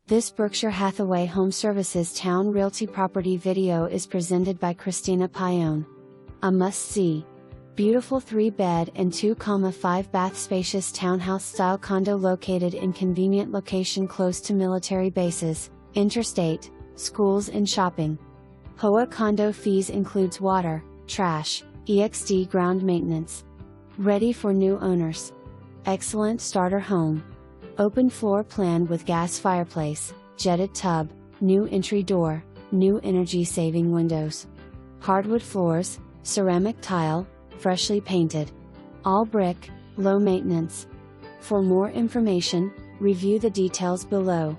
This Berkshire Hathaway Home Services Towne Realty property video is presented by Christina Pyon. A must-see. Beautiful 3-bed and 2-5-bath spacious townhouse-style condo located in convenient location close to military bases, interstate, schools and shopping. HOA condo fees includes water, trash, EXD ground maintenance. Ready for new owners. Excellent starter home. Open floor plan with gas fireplace, jetted tub, new entry door, new energy-saving windows. Hardwood floors, ceramic tile, freshly painted. All brick, low maintenance. For more information, review the details below.